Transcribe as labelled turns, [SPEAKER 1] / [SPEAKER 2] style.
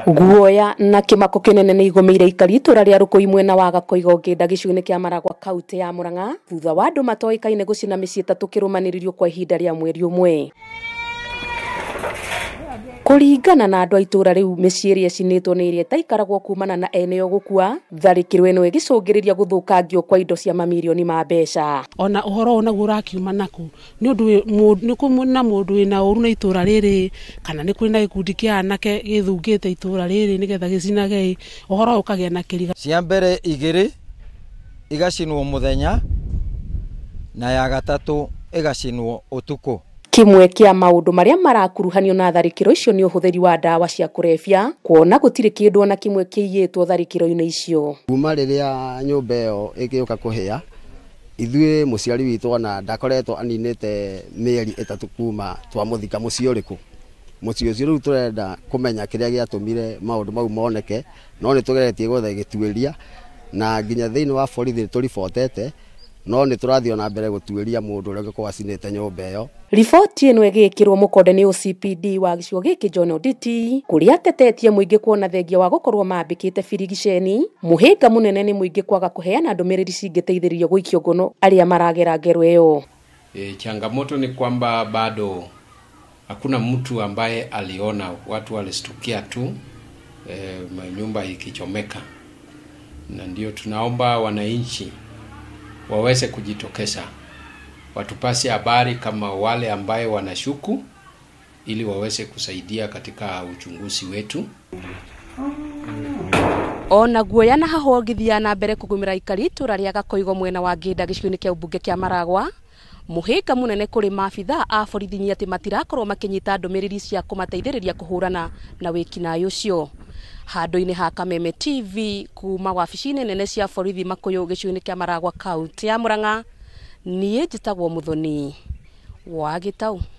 [SPEAKER 1] Guoya na kimako kinene ni igomeire ikari itura ria Rukui mwena wa Gakoigo ngenda gicuni kia Maragua kaunti ya Murang'a thutha wa andu matoikaine gucina micii 3 kirumaniririo kwa ihinda ria mweri umwe. Kuringana na andu a itura riu micii iria cinitwo ni iria taikaragwo kumana na eneo gukua, tharikiro ino igicungiriria guthukangio kwa indo cia mamilioni ma mbeca.
[SPEAKER 2] Ona uhoro ona gurakiuma naku ni undu ni kumuna mundu ina uru na itura riri kana ni kuri na gikundi kia anake githungite itura riri nigetha gicinage uhoro ukagia na kiriga
[SPEAKER 3] cia mbere igiri igacinwo muthenya na ya gatatu igacinwo utuku.
[SPEAKER 1] Kimwe kia maundu maria marakuruhanio na tharikiro icio ni uhuthiri wa dawa cia kurefia, kuona gutiri kindu na kimwe kiiyitwo tharikiro-ini icio.
[SPEAKER 4] Kuma riria nyumba iyo igiuka kuhia, ithuĩ muciari witu ona ndakoretwo aninite mieri 3 kuma twamuthika mucii uriku. Mucii ucio riu turenda kumenya kiria giatumire maundu mau moneke, no ni tugeretie gwetha gituiria na nginya thiini wa borithi turibotete, no ni turathio na mbere gutuiria mundu uria ngikwa acinite nyumba iyo.
[SPEAKER 1] Riboti ino igikirwo mukonde ni OCPD wa gicigo giki John Oditi kuria tetetie muingi kuona thengia wa gukorwo mambikite birigiceni, muhinga munene ni muingi kwaga kuheana ndumiriri cingiteithiririo guikio ngono aria maragera ngero iyo.
[SPEAKER 5] Changamoto ni kwamba bado hakuna mtu ambaye aliona, watu walistukia tu nyumba ikichomeka, na ndio tunaomba wananchi waweze kujitokeza, watupasi habari kama wale ambaye wanashuku ili waweze kusaidia katika uchunguzi wetu.
[SPEAKER 1] Ona guoya na hahogithia na mbere kugumira ikari itura ria Gakoigo mwena wa ngenda gicuni kia ubunge kia Maragua, muhinga munene kuri maabitha a borithi ni ati matirakorwo makinyita ndumiriri cia kumateithiriria kuhurana na Ekinai ucio. Handu-ini ha Kameme TV kuma wabici-ini nene cia borithi Makuyu gicuni kia Maragua kaunti ya Murang'a, nie njitagwo Muthoni wa Gitau.